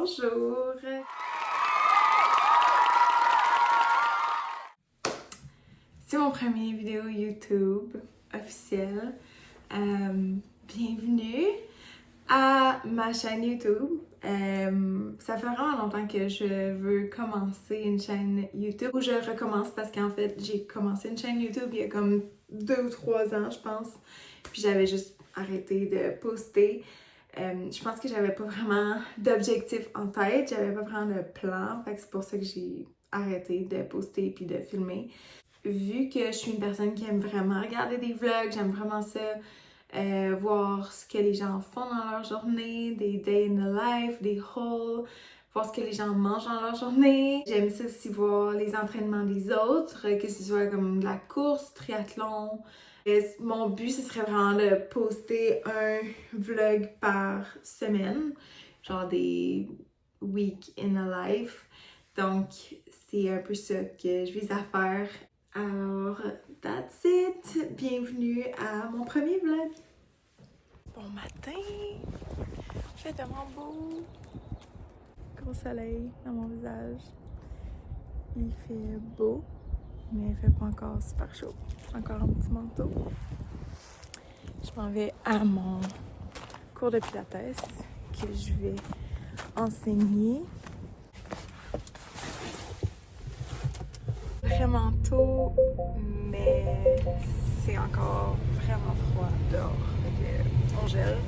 Bonjour! C'est mon premier vidéo YouTube officielle. Bienvenue à ma chaîne YouTube. Ça fait vraiment longtemps que je veux commencer une chaîne YouTube. Ou je recommence parce qu'en fait, j'ai commencé une chaîne YouTube il y a comme 2 ou 3 ans, je pense. Puis j'avais juste arrêté de poster. Je pense que j'avais pas vraiment d'objectif en tête, j'avais pas vraiment de plan, fait que c'est pour ça que j'ai arrêté de poster puis de filmer. Vu que je suis une personne qui aime vraiment regarder des vlogs, j'aime vraiment ça, voir ce que les gens font dans leur journée, des day in the life, des hauls, voir ce que les gens mangent dans leur journée. J'aime ça aussi voir les entraînements des autres, que ce soit comme de la course, triathlon. Mon but, ce serait vraiment de poster un vlog par semaine, genre des week in a life. Donc, c'est un peu ça que je vise à faire. Alors, that's it! Bienvenue à mon premier vlog! Bon matin! Il fait tellement beau! Gros soleil dans mon visage. Il fait beau, mais il fait pas encore super chaud. J'ai encore un petit manteau. Je m'en vais à mon cours de pilates que je vais enseigner. Vraiment tôt, mais c'est encore vraiment froid dehors. On gèle.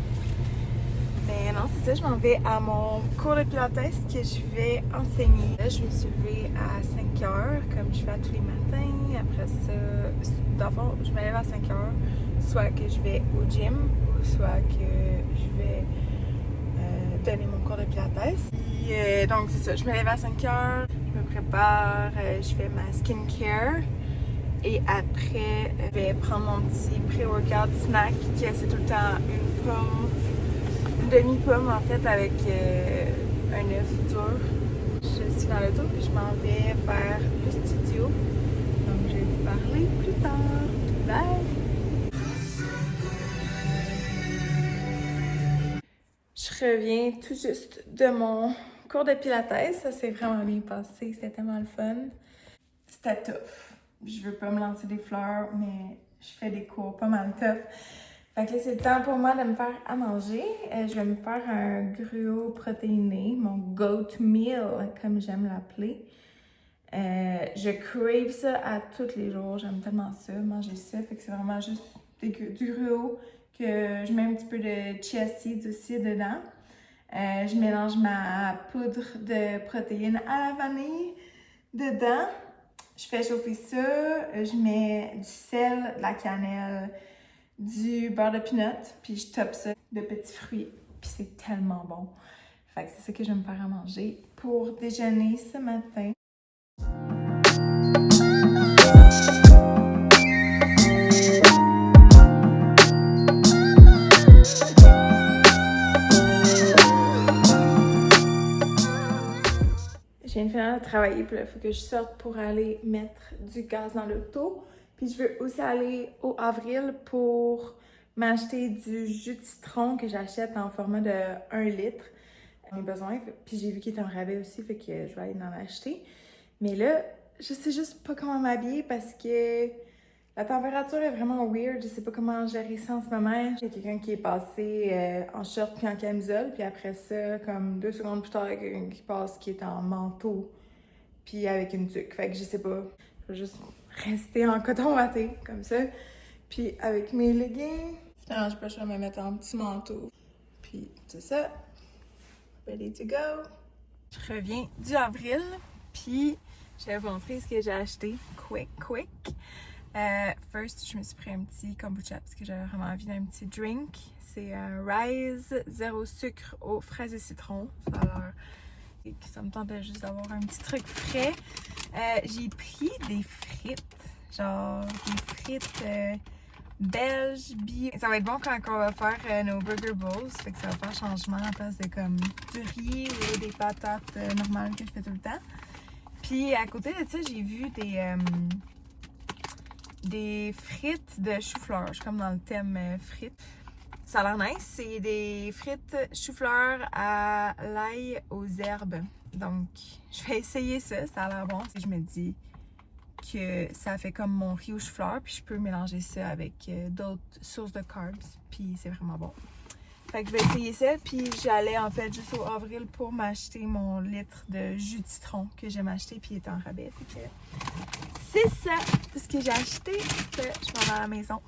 Mais non, c'est ça, je m'en vais à mon cours de pilates que je vais enseigner. Là, je me suis levée à 5 heures, comme je fais tous les matins. Après ça, d'abord, je me lève à 5 heures, soit que je vais au gym, ou soit que je vais donner mon cours de pilates. Puis, donc, c'est ça, je me lève à 5 heures, je me prépare, je fais ma skincare. Et après, je vais prendre mon petit pré-workout snack, qui c'est tout le temps une pomme. Une demi-pomme en fait avec un œuf dur. Je suis dans l'auto puis je m'en vais vers le studio. Donc je vais vous parler plus tard. Bye! Je reviens tout juste de mon cours de pilates. Ça s'est vraiment bien passé. C'était tellement le fun. C'était tough. Je veux pas me lancer des fleurs, mais je fais des cours pas mal tough. Fait que là, c'est le temps pour moi de me faire à manger. Je vais me faire un gruau protéiné, mon goat meal, comme j'aime l'appeler. Je crave ça à tous les jours. J'aime tellement ça, manger ça. Fait que c'est vraiment juste du gruau que je mets un petit peu de chia seeds aussi dedans. Je mélange ma poudre de protéines à la vanille dedans. Je fais chauffer ça. Je mets du sel, de la cannelle, du beurre de peanut, puis je top ça de petits fruits, puis c'est tellement bon. Fait que c'est ça que je vais me faire à manger pour déjeuner ce matin. Je viens de finir de travailler, puis là, il faut que je sorte pour aller mettre du gaz dans l'auto. Puis je veux aussi aller au Avril pour m'acheter du jus de citron que j'achète en format de 1 litre. Mes besoins. Puis j'ai vu qu'il était en rabais aussi, fait que je vais aller en acheter. Mais là, je sais juste pas comment m'habiller parce que la température est vraiment weird. Je sais pas comment gérer ça en ce moment. J'ai quelqu'un qui est passé en short puis en camisole. Puis après ça, comme 2 secondes plus tard, il y a quelqu'un qui passe qui est en manteau puis avec une tuque. Fait que je sais pas. Je vais juste rester en coton watté comme ça. Puis avec mes leggings. Finalement, je sais pas, je vais me mettre en petit manteau. Puis c'est ça. Ready to go! Je reviens du Avril, puis je vais vous montrer ce que j'ai acheté. Quick! First, je me suis pris un petit kombucha parce que j'avais vraiment envie d'un petit drink. C'est Rise, 0 sucre aux fraises et citron. Ça a l'air que ça me tentait juste d'avoir un petit truc frais. J'ai pris des frites, genre des frites belge, bio. Ça va être bon quand on va faire nos burger bowls. Fait que ça va faire changement à place de comme du riz ou des patates normales que je fais tout le temps. Puis à côté de ça, j'ai vu des frites de chou-fleur. Je suis comme dans le thème frites. Ça a l'air nice. C'est des frites chou-fleur à l'ail aux herbes. Donc, je vais essayer ça. Ça a l'air bon. Je me dis que ça fait comme mon riz aux chou-fleur. Puis je peux mélanger ça avec d'autres sources de carbs. Puis c'est vraiment bon. Fait que je vais essayer ça. Puis j'allais en fait juste au avril pour m'acheter mon litre de jus de citron que j'aime acheter. Puis il est en rabais. Fait que c'est ça. Tout ce que j'ai acheté. Que je m'en vais à la maison.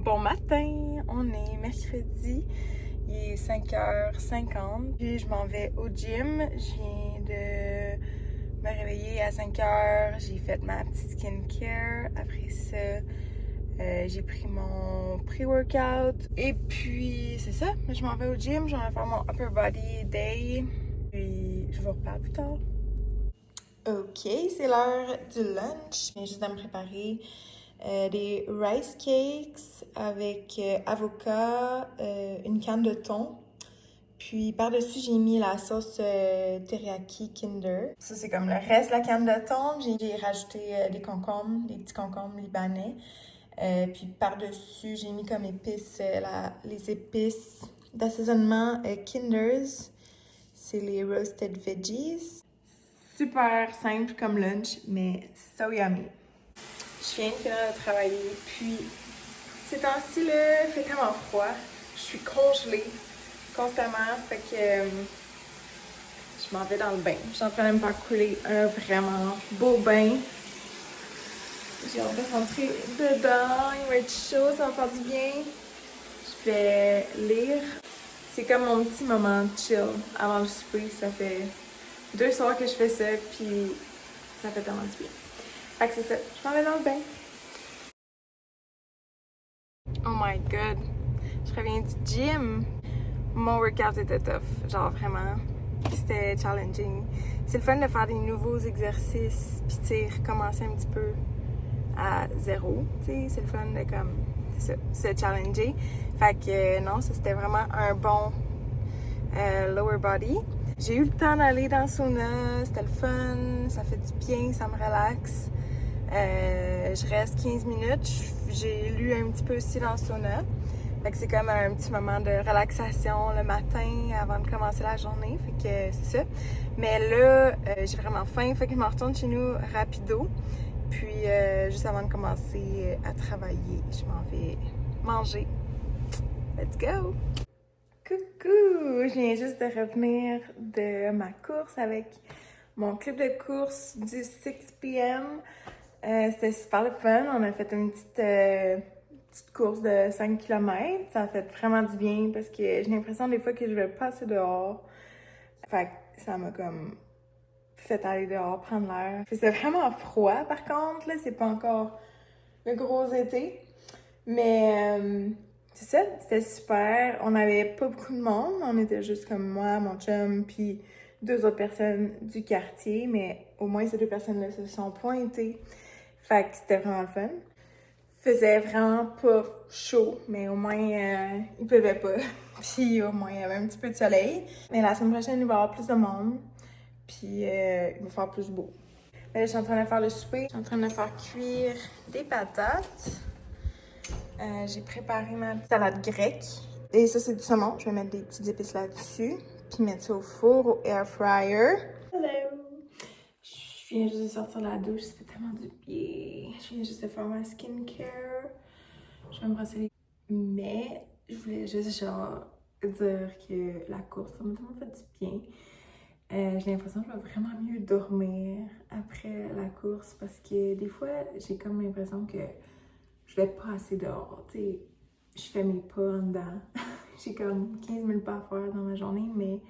Bon matin, on est mercredi, il est 5h50, puis je m'en vais au gym. Je viens de me réveiller à 5h, j'ai fait ma petite skincare. Après ça, j'ai pris mon pré-workout. Et puis, c'est ça, je m'en vais au gym, je vais faire mon upper body day. Puis, je vous reparle plus tard. Ok, c'est l'heure du lunch. Je viens juste de me préparer des rice cakes avec avocat, une canne de thon. Puis par-dessus, j'ai mis la sauce teriyaki Kinder. Ça, c'est comme le reste de la canne de thon. J'ai rajouté des concombres, des petits concombres libanais. Puis par-dessus, j'ai mis comme épices, les épices d'assaisonnement Kinders. C'est les roasted veggies. Super simple comme lunch, mais so yummy. Je viens de finir de travailler, puis ces temps-ci, là, il fait tellement froid. Je suis congelée constamment, fait que je m'en vais dans le bain. Je suis en train de me faire couler un vraiment beau bain. J'ai hâte de rentrer dedans, il va être chaud, ça va faire du bien. Je vais lire. C'est comme mon petit moment chill avant le souper. Ça fait 2 soirs que je fais ça, puis ça fait tellement du bien. Fait que c'est ça, je m'en vais dans le bain. Oh my god, je reviens du gym. Mon workout était tough, genre vraiment. C'était challenging. C'est le fun de faire des nouveaux exercices, puis tu sais, recommencer un petit peu à zéro. Tu sais, c'est le fun de comme, c'est ça, se challenger. Fait que non, ça c'était vraiment un bon lower body. J'ai eu le temps d'aller dans le sauna, c'était le fun, ça fait du bien, ça me relaxe. Je reste 15 minutes, j'ai lu un petit peu aussi dans le sauna. Fait que c'est comme un petit moment de relaxation le matin avant de commencer la journée. Fait que c'est ça. Mais là, j'ai vraiment faim, fait que je me retourne chez nous rapido. Puis juste avant de commencer à travailler, je m'en vais manger. Let's go! Coucou! Je viens juste de revenir de ma course avec mon club de course du 6 p.m. C'était super le fun. On a fait une petite course de 5 km. Ça a fait vraiment du bien parce que j'ai l'impression des fois que je vais passer dehors. Fait que ça m'a comme fait aller dehors, prendre l'air. C'est vraiment froid par contre, là. C'est pas encore le gros été. Mais c'est ça, c'était super. On avait pas beaucoup de monde. On était juste comme moi, mon chum, puis 2 autres personnes du quartier. Mais au moins, ces 2 personnes-là se sont pointées. Fait que c'était vraiment le fun. Faisait vraiment pas chaud, mais au moins, il pleuvait pas. Puis au moins, il y avait un petit peu de soleil. Mais la semaine prochaine, il va y avoir plus de monde. Puis il va faire plus beau. Là, je suis en train de faire le souper. Je suis en train de faire cuire des patates. J'ai préparé ma salade grecque. Et ça, c'est du saumon. Je vais mettre des petites épices là-dessus. Puis mettre ça au four, au air fryer. Hello! Je viens juste de sortir de la douche. Ça fait tellement du bien. Je viens juste de faire ma skincare. Je vais me brosser les... Mais je voulais juste genre dire que la course, ça m'a tellement fait du bien. J'ai l'impression que je vais vraiment mieux dormir après la course parce que des fois, j'ai comme l'impression que je vais pas assez dehors. Tu sais, je fais mes pas en dedans. J'ai comme 15 000 pas à faire dans ma journée, mais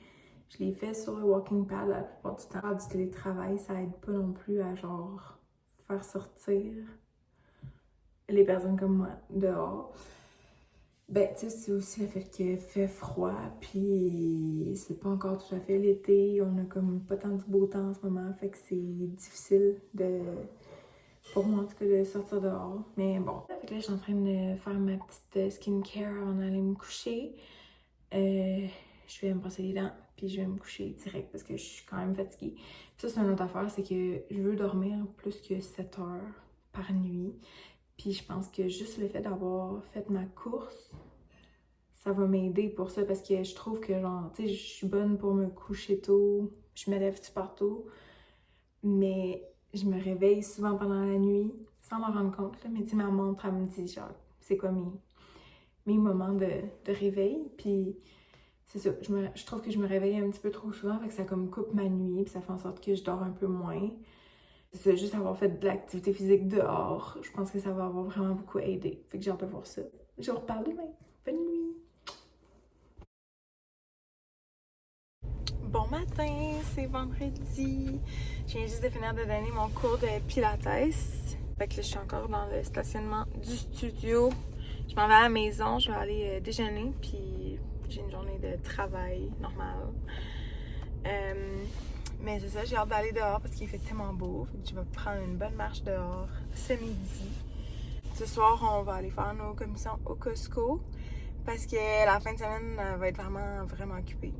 je les fais sur le walking pad la plupart du temps. Faire du télétravail, ça aide pas non plus à genre faire sortir les personnes comme moi dehors. Ben, tu sais, c'est aussi le fait qu'il fait froid, puis c'est pas encore tout à fait l'été. On a comme pas tant du beau temps en ce moment, fait que c'est difficile pour moi en tout cas, de sortir dehors. Mais bon. Fait que là, je suis en train de faire ma petite skincare avant d'aller me coucher. Je vais me brosser les dents, puis je vais me coucher direct parce que je suis quand même fatiguée. Puis ça, c'est une autre affaire, c'est que je veux dormir plus que 7 heures par nuit. Puis je pense que juste le fait d'avoir fait ma course, ça va m'aider pour ça parce que je trouve que genre, tu sais, je suis bonne pour me coucher tôt, je me lève super tôt, mais je me réveille souvent pendant la nuit sans m'en rendre compte, là. Mais tu sais, ma montre, elle me dit genre, c'est quoi mes moments de réveil, puis c'est ça, je trouve que je me réveille un petit peu trop souvent, fait que ça comme coupe ma nuit, puis ça fait en sorte que je dors un peu moins. C'est juste avoir fait de l'activité physique dehors, je pense que ça va avoir vraiment beaucoup aidé. Fait que j'ai hâte de voir ça. Je vous reparle demain. Bonne nuit! Bon matin, c'est vendredi. Je viens juste de finir de donner mon cours de pilates. Fait que là, je suis encore dans le stationnement du studio. Je m'en vais à la maison, je vais aller déjeuner, puis j'ai une journée de travail normale. Mais c'est ça, j'ai hâte d'aller dehors parce qu'il fait tellement beau. Fait que je vais prendre une bonne marche dehors ce midi. Ce soir, on va aller faire nos commissions au Costco parce que la fin de semaine va être vraiment occupée,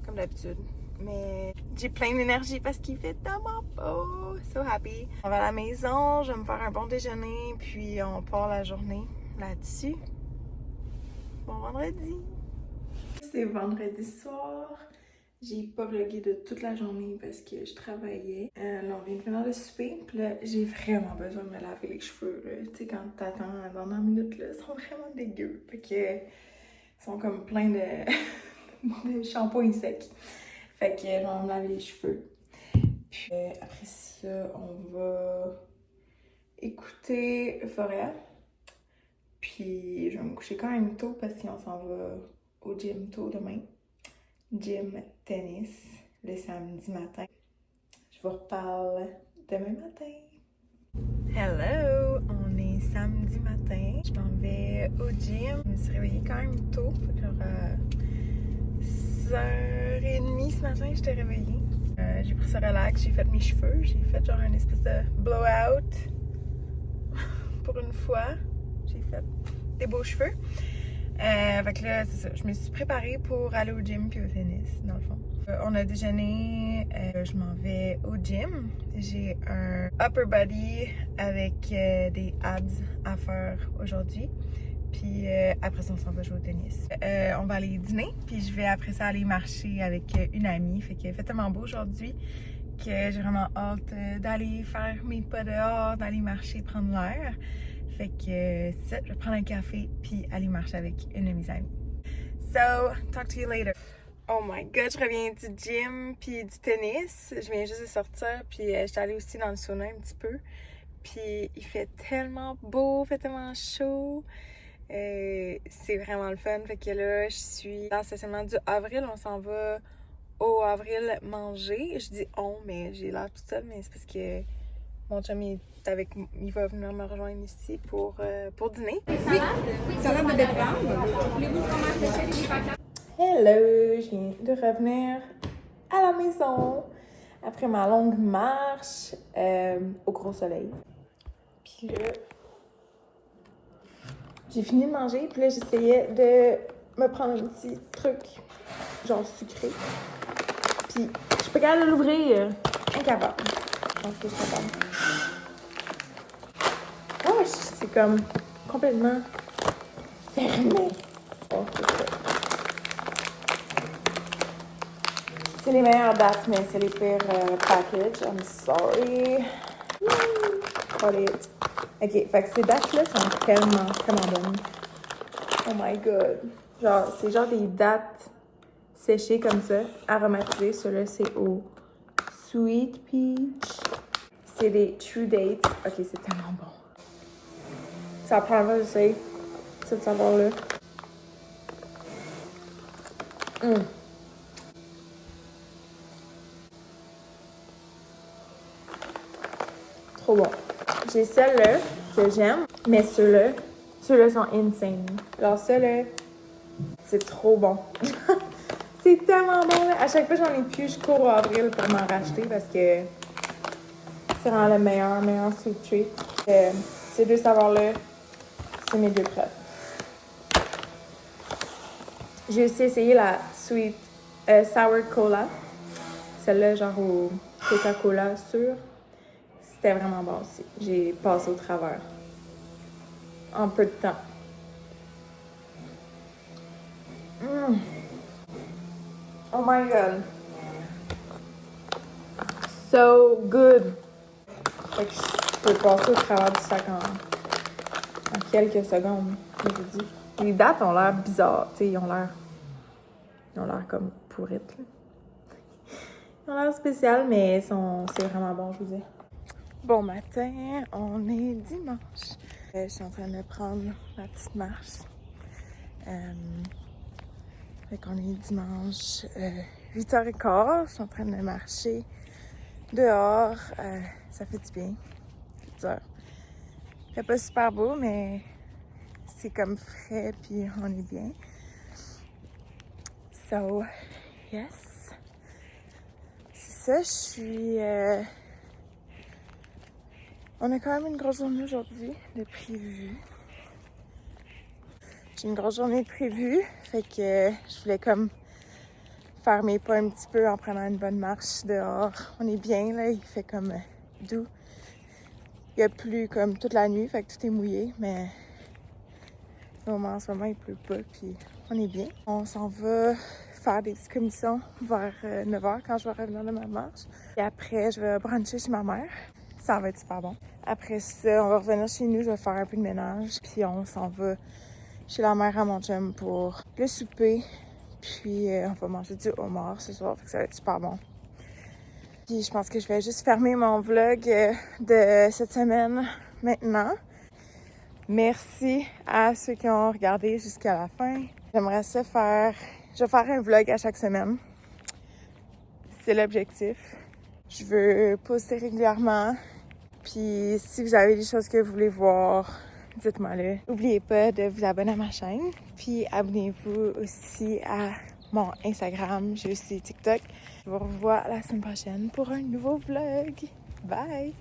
comme d'habitude. Mais j'ai plein d'énergie parce qu'il fait tellement beau. So happy. On va à la maison, je vais me faire un bon déjeuner, puis on part la journée là-dessus. Bon vendredi! C'est vendredi soir. J'ai pas vlogué de toute la journée parce que je travaillais. Là, on vient de finir de souper, puis là, j'ai vraiment besoin de me laver les cheveux, là. Tu sais, quand t'attends la dernière minute, là, ils sont vraiment dégueux. Fait que, ils sont comme pleins de, de shampoing sec. Fait que, je vais me laver les cheveux. Puis après ça, on va écouter Euphoria. Puis, je vais me coucher quand même tôt parce qu'on s'en va au gym tôt demain. Gym tennis le samedi matin. Je vous reparle demain matin. Hello! On est samedi matin. Je m'en vais au gym. Je me suis réveillée quand même tôt. Genre à 6h30 ce matin, j'étais réveillée. J'ai pris ça relax, j'ai fait mes cheveux. J'ai fait genre une espèce de blowout. Pour une fois. J'ai fait des beaux cheveux. Fait que là, c'est ça. Je me suis préparée pour aller au gym puis au tennis, dans le fond. On a déjeuné, je m'en vais au gym. J'ai un upper body avec des abs à faire aujourd'hui. Puis après ça, on s'en va jouer au tennis. On va aller dîner, puis je vais après ça aller marcher avec une amie. Fait qu'il fait tellement beau aujourd'hui que j'ai vraiment hâte d'aller faire mes pas dehors, d'aller marcher, prendre l'air. Fait que c'est ça, je vais prendre un café puis aller marcher avec une de mes amies. So, talk to you later. Oh my god, je reviens du gym puis du tennis. Je viens juste de sortir puis j'étais allée aussi dans le sauna un petit peu. Puis il fait tellement beau, il fait tellement chaud. C'est vraiment le fun. Fait que là, je suis dans le stationnement du Avril. On s'en va au Avril manger. Je dis on, mais j'ai l'air toute seule, mais c'est parce que mon chum il va venir me rejoindre ici pour dîner. Oui, salade de betterave. Voulez-vous le fromage de chèvre? Hello! Je viens de revenir à la maison après ma longue marche au gros soleil. Puis là, j'ai fini de manger, puis là, j'essayais de me prendre un petit truc, genre sucré. Puis, je suis pas capable de l'ouvrir. Incapable. Je pense que je suis capable. Oh, c'est comme complètement fermé. Oh, c'est ça. C'est les meilleures dates, mais c'est les pires packages. I'm sorry. Call it. Ok, fait que ces dates-là sont tellement bonnes. Oh my god. Genre, c'est genre des dates séchées comme ça, aromatisées. Celui-là, c'est au Sweet Peach. C'est des True Dates. Ok, c'est tellement bon. Ça prend un j'essaie cette saveur-là. Trop bon. J'ai celle-là que j'aime, mais ceux-là sont insane. Alors ceux-là, c'est trop bon. C'est tellement bon. Là. À chaque fois que j'en ai plus, je cours au Avril pour m'en racheter parce que c'est vraiment le meilleur sweet treat. Ces deux saveurs-là, c'est mes deux préfs. J'ai aussi essayé la sweet Sour Cola. Celle-là, genre au Coca-Cola sûr. C'était vraiment bon aussi. J'ai passé au travers. En peu de temps. Oh my god. So good. Fait que je peux passer au travers du sac en quelques secondes, je vous dis. Les dates ont l'air bizarres, tu sais, ils ont l'air comme pourrites, là. Ils ont l'air spécial, mais c'est vraiment bon, je vous dis. Bon matin, on est dimanche. Je suis en train de prendre ma petite marche. Fait qu'on est dimanche 8h15. Je suis en train de marcher dehors. Ça fait du bien. C'est dur. Il fait pas super beau, mais c'est comme frais, puis on est bien. So, yes. C'est ça, je suis... On a quand même une grosse journée aujourd'hui de prévu. J'ai une grosse journée de prévu, fait que je voulais comme faire mes pas un petit peu en prenant une bonne marche dehors. On est bien, là, il fait comme doux. Il a plu comme toute la nuit, fait que tout est mouillé, mais au moment, en ce moment, il pleut pas, puis on est bien. On s'en va faire des petites commissions vers 9h quand je vais revenir de ma marche. Et après, je vais bruncher chez ma mère. Ça va être super bon. Après ça, on va revenir chez nous, je vais faire un peu de ménage, puis on s'en va chez la mère à mon chum pour le souper. Puis on va manger du homard ce soir, fait que ça va être super bon. Puis je pense que je vais juste fermer mon vlog de cette semaine maintenant. Merci à ceux qui ont regardé jusqu'à la fin. J'aimerais ça faire... Je vais faire un vlog à chaque semaine. C'est l'objectif. Je veux poster régulièrement. Puis si vous avez des choses que vous voulez voir, dites-moi-le. N'oubliez pas de vous abonner à ma chaîne. Puis abonnez-vous aussi à mon Instagram. J'ai aussi TikTok. Je vous revois la semaine prochaine pour un nouveau vlog. Bye!